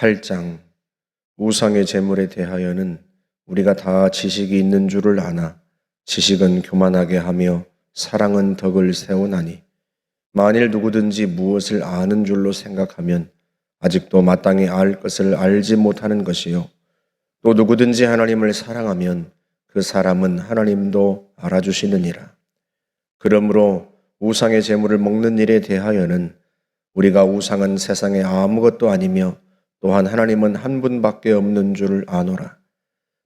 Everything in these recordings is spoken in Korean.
8장 우상의 제물에 대하여는 우리가 다 지식이 있는 줄을 아나 지식은 교만하게 하며 사랑은 덕을 세우나니 만일 누구든지 무엇을 아는 줄로 생각하면 아직도 마땅히 알 것을 알지 못하는 것이요 또 누구든지 하나님을 사랑하면 그 사람은 하나님도 알아주시느니라. 그러므로 우상의 제물을 먹는 일에 대하여는 우리가 우상은 세상에 아무것도 아니며 또한 하나님은 한 분밖에 없는 줄을 아노라.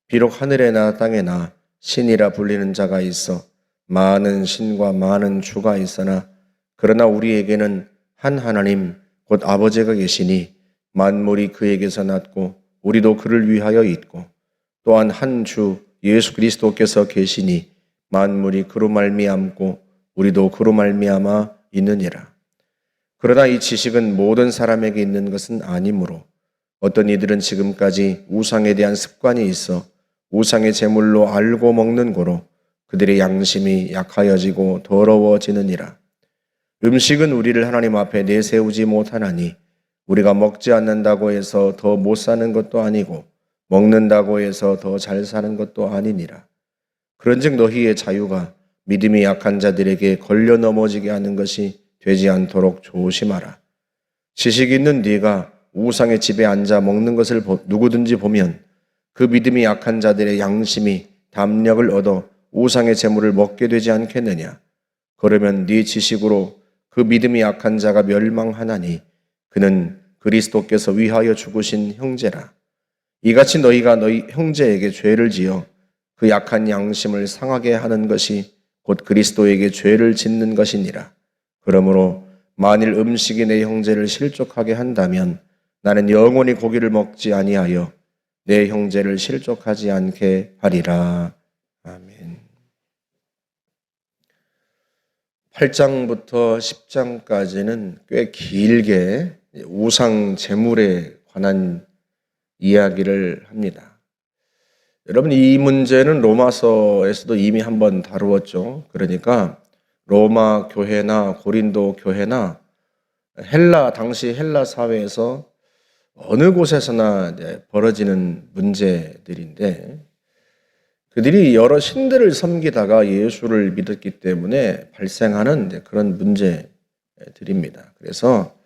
비록 하늘에나 땅에나 신이라 불리는 자가 있어 많은 신과 많은 주가 있으나 그러나 우리에게는 한 하나님 곧 아버지가 계시니 만물이 그에게서 났고 우리도 그를 위하여 있고 또한 한 주 예수 그리스도께서 계시니 만물이 그로 말미암고 우리도 그로 말미암아 있느니라. 그러나 이 지식은 모든 사람에게 있는 것은 아니므로 어떤 이들은 지금까지 우상에 대한 습관이 있어 우상의 제물로 알고 먹는 고로 그들의 양심이 약하여지고 더러워지느니라. 음식은 우리를 하나님 앞에 내세우지 못하나니 우리가 먹지 않는다고 해서 더 못 사는 것도 아니고 먹는다고 해서 더 잘 사는 것도 아니니라. 그런즉 너희의 자유가 믿음이 약한 자들에게 걸려 넘어지게 하는 것이 되지 않도록 조심하라. 지식 있는 네가 우상의 집에 앉아 먹는 것을 누구든지 보면 그 믿음이 약한 자들의 양심이 담력을 얻어 우상의 제물을 먹게 되지 않겠느냐. 그러면 네 지식으로 그 믿음이 약한 자가 멸망하나니 그는 그리스도께서 위하여 죽으신 형제라. 이같이 너희가 너희 형제에게 죄를 지어 그 약한 양심을 상하게 하는 것이 곧 그리스도에게 죄를 짓는 것이니라. 그러므로 만일 음식이 내 형제를 실족하게 한다면 나는 영원히 고기를 먹지 아니하여 내 형제를 실족하지 않게 하리라. 아멘. 8장부터 10장까지는 꽤 길게 우상 제물에 관한 이야기를 합니다. 여러분, 이 문제는 로마서에서도 이미 한번 다루었죠. 그러니까 로마 교회나 고린도 교회나 당시 헬라 사회에서 어느 곳에서나 벌어지는 문제들인데 그들이 여러 신들을 섬기다가 예수를 믿었기 때문에 발생하는 그런 문제들입니다. 그래서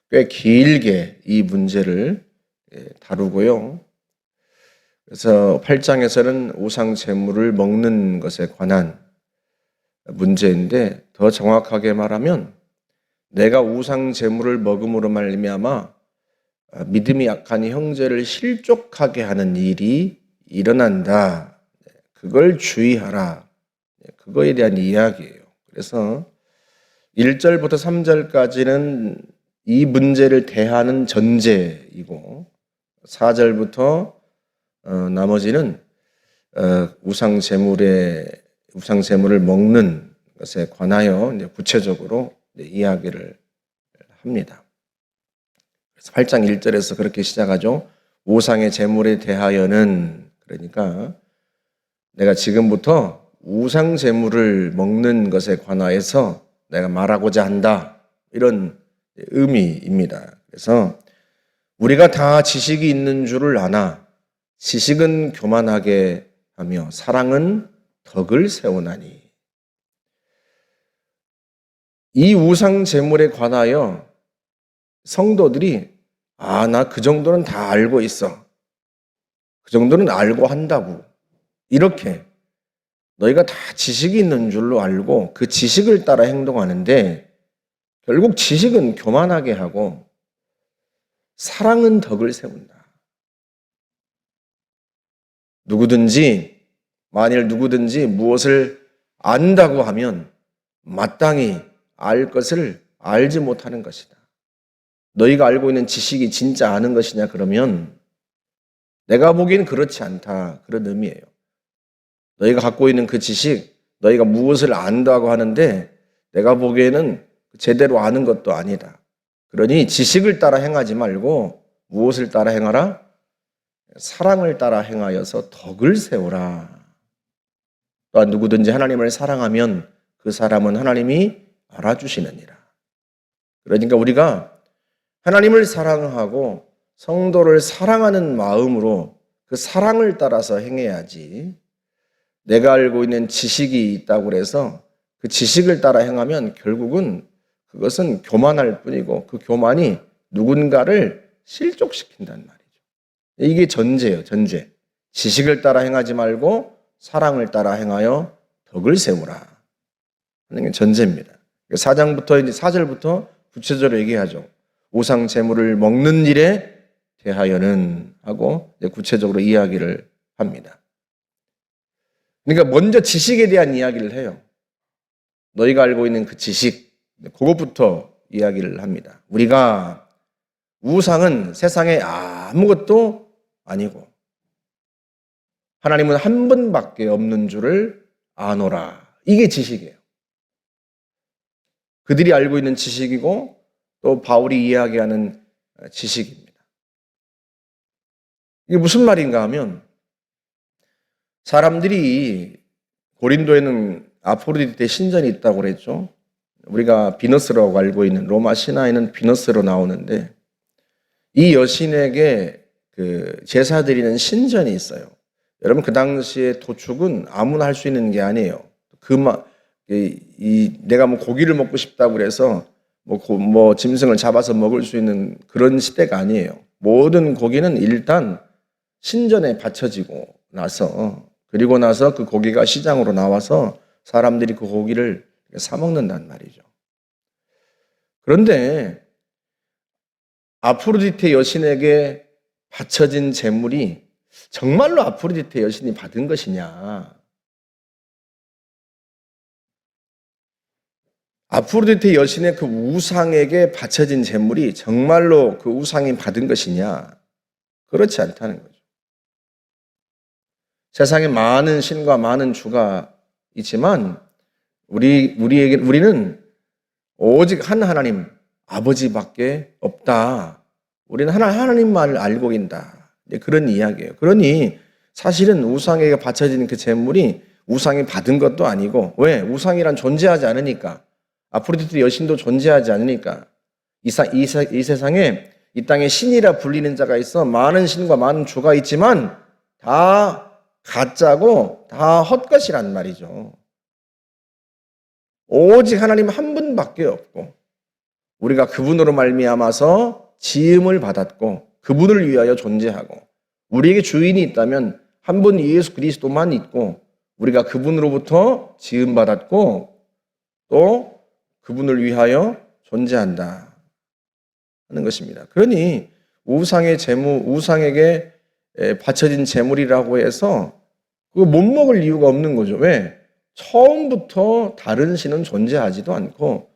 꽤 길게 이 문제를 다루고요. 그래서 8장에서는 우상 제물을 먹는 것에 관한 문제인데 더 정확하게 말하면 내가 우상 제물을 먹음으로 말미암아 믿음이 약한 형제를 실족하게 하는 일이 일어난다. 그걸 주의하라. 그거에 대한 이야기예요. 그래서 1절부터 3절까지는 이 문제를 대하는 전제이고 4절부터 나머지는 우상 제물을 먹는 것에 관하여 구체적으로 이야기를 합니다. 그래서 8장 1절에서 그렇게 시작하죠. 우상의 제물에 대하여는, 그러니까 내가 지금부터 우상 제물을 먹는 것에 관하여서 내가 말하고자 한다, 이런 의미입니다. 그래서 우리가 다 지식이 있는 줄을 아나 지식은 교만하게 하며 사랑은 덕을 세우나니. 이 우상 제물에 관하여 성도들이 나 그 정도는 다 알고 있어. 그 정도는 알고 한다고. 이렇게 너희가 다 지식이 있는 줄로 알고 그 지식을 따라 행동하는데 결국 지식은 교만하게 하고 사랑은 덕을 세운다. 만일 누구든지 무엇을 안다고 하면 마땅히 알 것을 알지 못하는 것이다. 너희가 알고 있는 지식이 진짜 아는 것이냐 그러면 내가 보기엔 그렇지 않다. 그런 의미예요. 너희가 갖고 있는 그 지식, 너희가 무엇을 안다고 하는데 내가 보기에는 제대로 아는 것도 아니다. 그러니 지식을 따라 행하지 말고 무엇을 따라 행하라? 사랑을 따라 행하여서 덕을 세우라. 또한 누구든지 하나님을 사랑하면 그 사람은 하나님이 알아주시느니라. 그러니까 우리가 하나님을 사랑하고 성도를 사랑하는 마음으로 그 사랑을 따라서 행해야지, 내가 알고 있는 지식이 있다고 해서 그 지식을 따라 행하면 결국은 그것은 교만할 뿐이고 그 교만이 누군가를 실족시킨단 말이죠. 이게 전제예요, 전제. 지식을 따라 행하지 말고 사랑을 따라 행하여 덕을 세우라 하는 게 전제입니다. 4장부터 이제 4절부터 구체적으로 얘기하죠. 우상 제물을 먹는 일에 대하여는 하고 구체적으로 이야기를 합니다. 그러니까 먼저 지식에 대한 이야기를 해요. 너희가 알고 있는 그 지식, 그것부터 이야기를 합니다. 우리가 우상은 세상에 아무것도 아니고 하나님은 한 분밖에 없는 줄을 아노라. 이게 지식이에요. 그들이 알고 있는 지식이고 또 바울이 이야기하는 지식입니다. 이게 무슨 말인가 하면 사람들이 고린도에는 아프로디테 신전이 있다고 그랬죠. 우리가 비너스라고 알고 있는 로마 신화에는 비너스로 나오는데 이 여신에게 그 제사 드리는 신전이 있어요. 여러분 그 당시에 도축은 아무나 할 수 있는 게 아니에요. 내가 뭐 고기를 먹고 싶다고 그래서 뭐 짐승을 잡아서 먹을 수 있는 그런 시대가 아니에요. 모든 고기는 일단 신전에 바쳐지고 나서 그리고 나서 그 고기가 시장으로 나와서 사람들이 그 고기를 사 먹는단 말이죠. 그런데 아프로디테 여신에게 바쳐진 제물이 정말로 아프로디테 여신이 받은 것이냐? 아프로디테 여신의 그 우상에게 바쳐진 제물이 정말로 그 우상이 받은 것이냐? 그렇지 않다는 거죠. 세상에 많은 신과 많은 주가 있지만 우리는 오직 한 하나님 아버지밖에 없다. 우리는 하나님만을 알고 있다. 그런 이야기예요. 그러니 사실은 우상에게 바쳐진 그 제물이 우상이 받은 것도 아니고, 왜? 우상이란 존재하지 않으니까. 아프로디테 여신도 존재하지 않으니까. 이 세상에 이 땅에 신이라 불리는 자가 있어 많은 신과 많은 주가 있지만 다 가짜고 다 헛것이란 말이죠. 오직 하나님 한 분밖에 없고 우리가 그분으로 말미암아서 지음을 받았고 그분을 위하여 존재하고 우리에게 주인이 있다면 한 분 예수 그리스도만 있고 우리가 그분으로부터 지음받았고 또 그분을 위하여 존재한다 하는 것입니다. 그러니 우상에게 바쳐진 제물이라고 해서 그거 못 먹을 이유가 없는 거죠. 왜? 처음부터 다른 신은 존재하지도 않고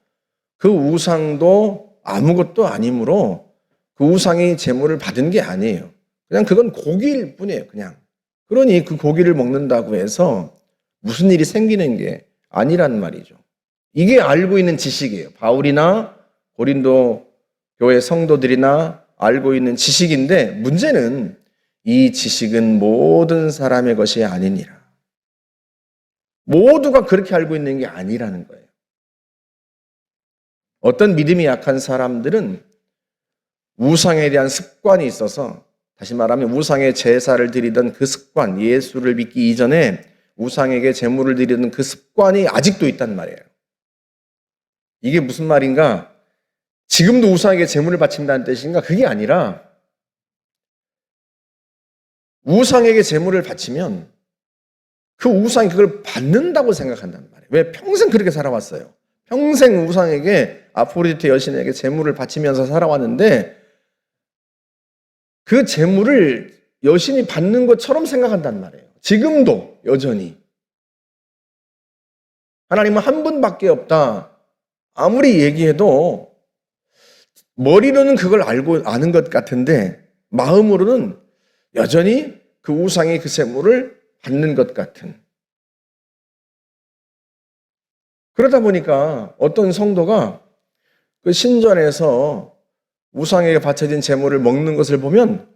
그 우상도 아무것도 아니므로 그 우상이 제물을 받은 게 아니에요. 그냥 그건 고기일 뿐이에요. 그냥. 그러니 그 고기를 먹는다고 해서 무슨 일이 생기는 게 아니란 말이죠. 이게 알고 있는 지식이에요. 바울이나 고린도 교회 성도들이나 알고 있는 지식인데 문제는 이 지식은 모든 사람의 것이 아니니라. 모두가 그렇게 알고 있는 게 아니라는 거예요. 어떤 믿음이 약한 사람들은 우상에 대한 습관이 있어서, 다시 말하면 우상에 제사를 드리던 그 습관, 예수를 믿기 이전에 우상에게 제물을 드리던 그 습관이 아직도 있단 말이에요. 이게 무슨 말인가? 지금도 우상에게 제물을 바친다는 뜻인가? 그게 아니라 우상에게 제물을 바치면 그 우상이 그걸 받는다고 생각한단 말이에요. 왜? 평생 그렇게 살아왔어요. 평생 우상에게, 아프로디테 여신에게 제물을 바치면서 살아왔는데 그 제물을 여신이 받는 것처럼 생각한단 말이에요. 지금도 여전히. 하나님은 한 분밖에 없다. 아무리 얘기해도 머리로는 그걸 아는 것 같은데 마음으로는 여전히 그 우상의 그 제물을 받는 것 같은. 그러다 보니까 어떤 성도가 그 신전에서 우상에게 바쳐진 제물을 먹는 것을 보면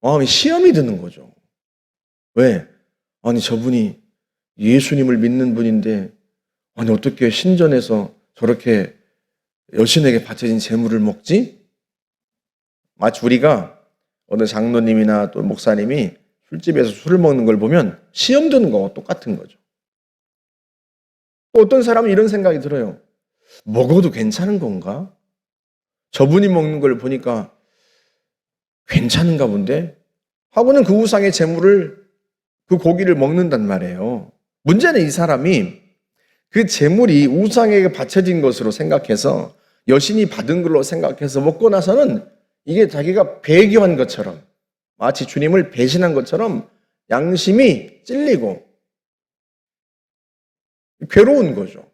마음이 시험이 드는 거죠. 왜? 아니 저분이 예수님을 믿는 분인데 아니 어떻게 신전에서 저렇게 여신에게 바쳐진 제물을 먹지? 마치 우리가 어느 장로님이나 또 목사님이 술집에서 술을 먹는 걸 보면 시험 드는 거와 똑같은 거죠. 또 어떤 사람은 이런 생각이 들어요. 먹어도 괜찮은 건가? 저분이 먹는 걸 보니까 괜찮은가 본데? 하고는 그 우상의 재물을, 그 고기를 먹는단 말이에요. 문제는 이 사람이 그 재물이 우상에게 바쳐진 것으로 생각해서, 여신이 받은 걸로 생각해서 먹고 나서는 이게 자기가 배교한 것처럼, 마치 주님을 배신한 것처럼 양심이 찔리고 괴로운 거죠.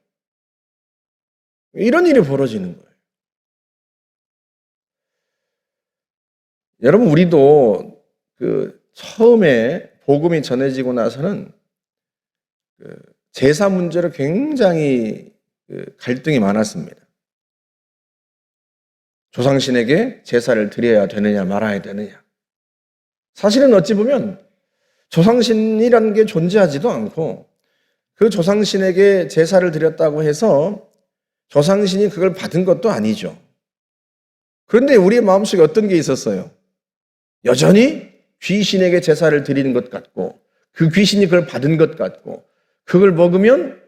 이런 일이 벌어지는 거예요. 여러분, 우리도 처음에 복음이 전해지고 나서는 제사 문제로 굉장히 갈등이 많았습니다. 조상신에게 제사를 드려야 되느냐 말아야 되느냐. 사실은 어찌 보면 조상신이라는 게 존재하지도 않고, 그 조상신에게 제사를 드렸다고 해서 조상신이 그걸 받은 것도 아니죠. 그런데 우리의 마음속에 어떤 게 있었어요? 여전히 귀신에게 제사를 드리는 것 같고, 그 귀신이 그걸 받은 것 같고, 그걸 먹으면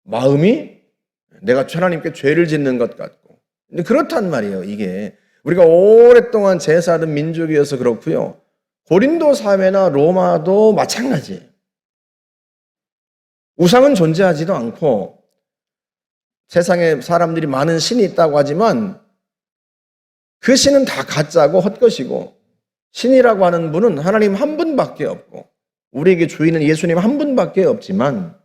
마음이 내가 하나님께 죄를 짓는 것 같고. 근데 그렇단 말이에요. 이게 우리가 오랫동안 제사하던 민족이어서 그렇고요. 고린도 사회나 로마도 마찬가지예요. 우상은 존재하지도 않고 세상에 사람들이 많은 신이 있다고 하지만 그 신은 다 가짜고 헛것이고, 신이라고 하는 분은 하나님 한 분밖에 없고 우리에게 주인은 예수님 한 분밖에 없지만,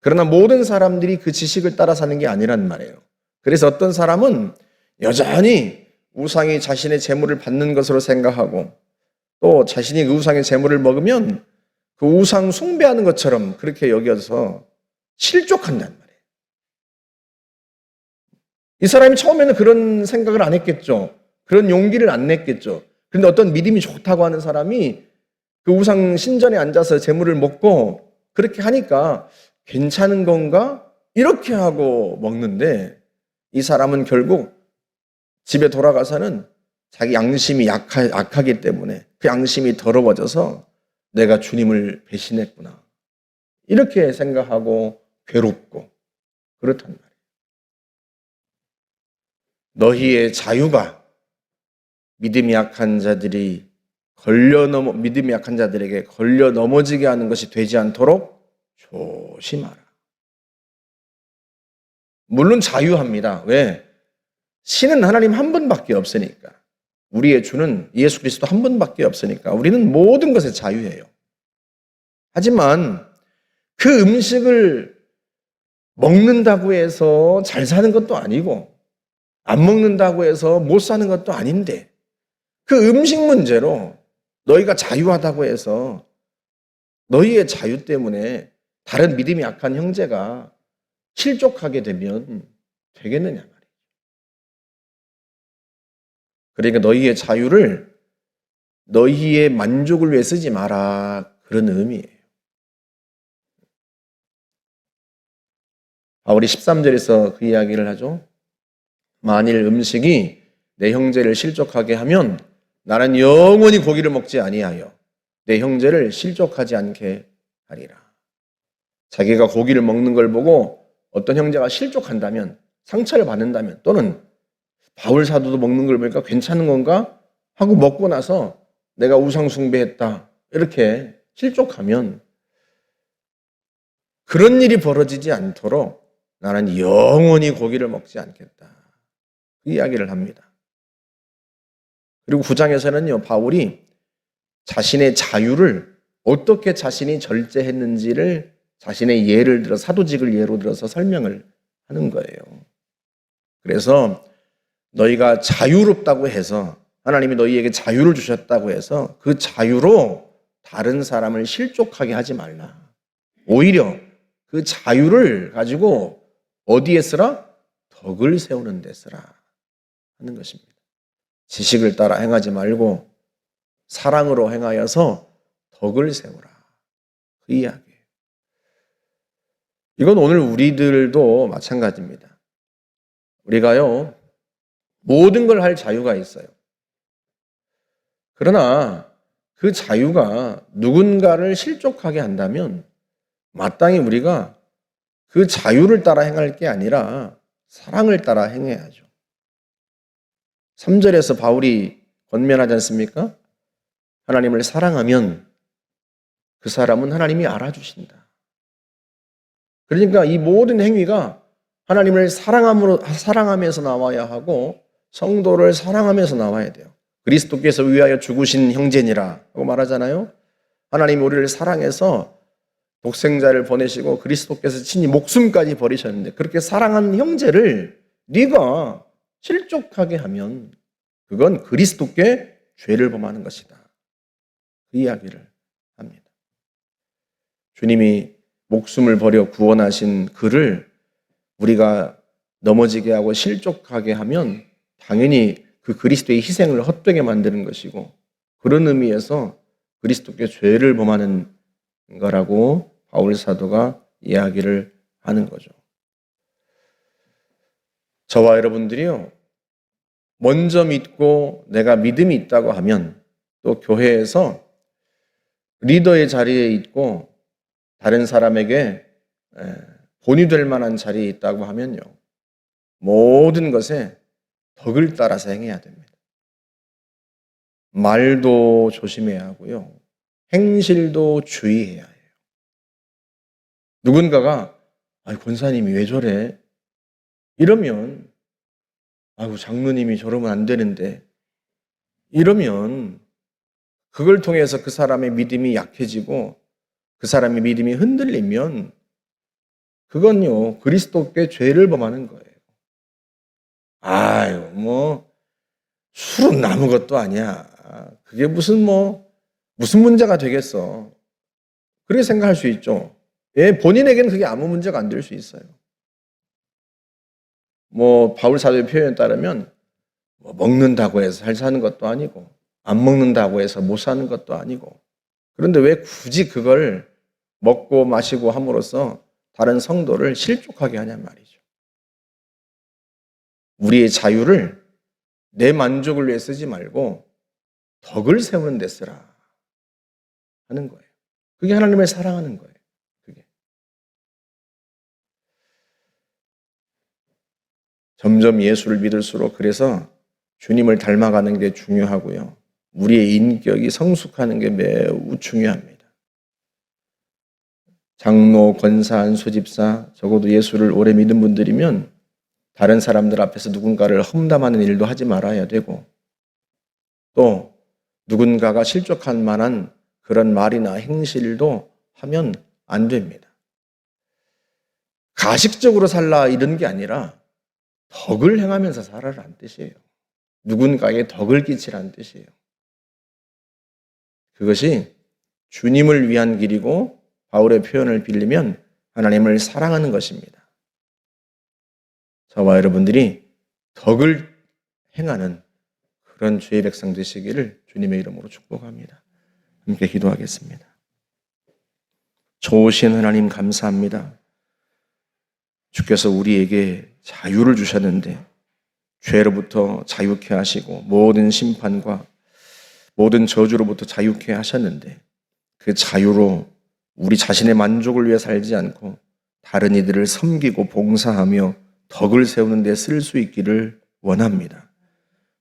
그러나 모든 사람들이 그 지식을 따라 사는 게 아니란 말이에요. 그래서 어떤 사람은 여전히 우상이 자신의 재물을 받는 것으로 생각하고, 또 자신이 그 우상의 재물을 먹으면 그 우상 숭배하는 것처럼 그렇게 여겨서 실족한단 말이에요. 이 사람이 처음에는 그런 생각을 안 했겠죠. 그런 용기를 안 냈겠죠. 그런데 어떤 믿음이 좋다고 하는 사람이 그 우상 신전에 앉아서 재물을 먹고 그렇게 하니까 괜찮은 건가? 이렇게 하고 먹는데, 이 사람은 결국 집에 돌아가서는 자기 양심이 약하기 때문에 그 양심이 더러워져서 내가 주님을 배신했구나, 이렇게 생각하고 괴롭고 그렇단 말이에요. 너희의 자유가 믿음이 약한 자들에게 걸려 넘어지게 하는 것이 되지 않도록 조심하라. 물론 자유합니다. 왜? 신은 하나님 한 분밖에 없으니까. 우리의 주는 예수 그리스도 한 분밖에 없으니까 우리는 모든 것에 자유해요. 하지만 그 음식을 먹는다고 해서 잘 사는 것도 아니고, 안 먹는다고 해서 못 사는 것도 아닌데, 그 음식 문제로 너희가 자유하다고 해서 너희의 자유 때문에 다른 믿음이 약한 형제가 실족하게 되면 되겠느냐 말이에요. 그러니까 너희의 자유를 너희의 만족을 위해 쓰지 마라, 그런 의미예요. 바울이 13절에서 그 이야기를 하죠. 만일 음식이 내 형제를 실족하게 하면 나는 영원히 고기를 먹지 아니하여 내 형제를 실족하지 않게 하리라. 자기가 고기를 먹는 걸 보고 어떤 형제가 실족한다면, 상처를 받는다면, 또는 바울 사도도 먹는 걸 보니까 괜찮은 건가 하고 먹고 나서 내가 우상 숭배했다, 이렇게 실족하면, 그런 일이 벌어지지 않도록 나는 영원히 고기를 먹지 않겠다, 그 이야기를 합니다. 그리고 9장에서는요, 바울이 자신의 자유를 어떻게 자신이 절제했는지를 자신의 예를 들어, 사도직을 예로 들어서 설명을 하는 거예요. 그래서 너희가 자유롭다고 해서, 하나님이 너희에게 자유를 주셨다고 해서 그 자유로 다른 사람을 실족하게 하지 말라. 오히려 그 자유를 가지고 어디에 쓰라? 덕을 세우는 데 쓰라 하는 것입니다. 지식을 따라 행하지 말고 사랑으로 행하여서 덕을 세우라, 그 이야기예요. 이건 오늘 우리들도 마찬가지입니다. 우리가요, 모든 걸 할 자유가 있어요. 그러나 그 자유가 누군가를 실족하게 한다면 마땅히 우리가 그 자유를 따라 행할 게 아니라 사랑을 따라 행해야죠. 3절에서 바울이 권면하지 않습니까? 하나님을 사랑하면 그 사람은 하나님이 알아주신다. 그러니까 이 모든 행위가 하나님을 사랑하면서 나와야 하고 성도를 사랑하면서 나와야 돼요. 그리스도께서 위하여 죽으신 형제니라 하고 말하잖아요. 하나님이 우리를 사랑해서 독생자를 보내시고 그리스도께서 친히 목숨까지 버리셨는데 그렇게 사랑한 형제를 네가 실족하게 하면 그건 그리스도께 죄를 범하는 것이다. 그 이야기를 합니다. 주님이 목숨을 버려 구원하신 그를 우리가 넘어지게 하고 실족하게 하면 당연히 그 그리스도의 희생을 헛되게 만드는 것이고 그런 의미에서 그리스도께 죄를 범하는 거라고 바울 사도가 이야기를 하는 거죠. 저와 여러분들이요, 먼저 믿고 내가 믿음이 있다고 하면 또 교회에서 리더의 자리에 있고 다른 사람에게 본이 될 만한 자리에 있다고 하면요, 모든 것에 덕을 따라서 행해야 됩니다. 말도 조심해야 하고요, 행실도 주의해야 해요. 누군가가 권사님이 왜 저래? 이러면 장로님이 저러면 안 되는데 이러면 그걸 통해서 그 사람의 믿음이 약해지고 그 사람의 믿음이 흔들리면 그건요 그리스도께 죄를 범하는 거예요. 술은 아무것도 아니야. 그게 무슨 문제가 되겠어. 그렇게 생각할 수 있죠. 본인에게는 그게 아무 문제가 안 될 수 있어요. 바울 사도의 표현에 따르면 먹는다고 해서 잘 사는 것도 아니고 안 먹는다고 해서 못 사는 것도 아니고, 그런데 왜 굳이 그걸 먹고 마시고 함으로써 다른 성도를 실족하게 하냔 말이죠. 우리의 자유를 내 만족을 위해 쓰지 말고 덕을 세우는 데 쓰라 하는 거예요. 그게 하나님을 사랑하는 거예요. 그게 점점 예수를 믿을수록 그래서 주님을 닮아가는 게 중요하고요, 우리의 인격이 성숙하는 게 매우 중요합니다. 장로, 권사, 안수집사, 적어도 예수를 오래 믿은 분들이면 다른 사람들 앞에서 누군가를 험담하는 일도 하지 말아야 되고, 또 누군가가 실족할 만한 그런 말이나 행실도 하면 안 됩니다. 가식적으로 살라 이런 게 아니라 덕을 행하면서 살아라는 뜻이에요. 누군가에게 덕을 끼치라는 뜻이에요. 그것이 주님을 위한 길이고 바울의 표현을 빌리면 하나님을 사랑하는 것입니다. 저와 여러분들이 덕을 행하는 그런 주의 백성 되시기를 주님의 이름으로 축복합니다. 함께 기도하겠습니다. 좋으신 하나님 감사합니다. 주께서 우리에게 자유를 주셨는데 죄로부터 자유케 하시고 모든 심판과 모든 저주로부터 자유케 하셨는데 그 자유로 우리 자신의 만족을 위해 살지 않고 다른 이들을 섬기고 봉사하며 덕을 세우는 데 쓸 수 있기를 원합니다.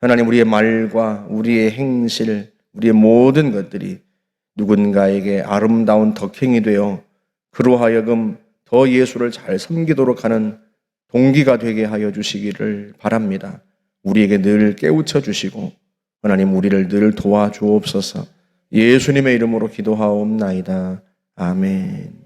하나님, 우리의 말과 우리의 행실, 우리의 모든 것들이 누군가에게 아름다운 덕행이 되어 그로 하여금 더 예수를 잘 섬기도록 하는 동기가 되게 하여 주시기를 바랍니다. 우리에게 늘 깨우쳐 주시고 하나님, 우리를 늘 도와주옵소서. 예수님의 이름으로 기도하옵나이다. 아멘.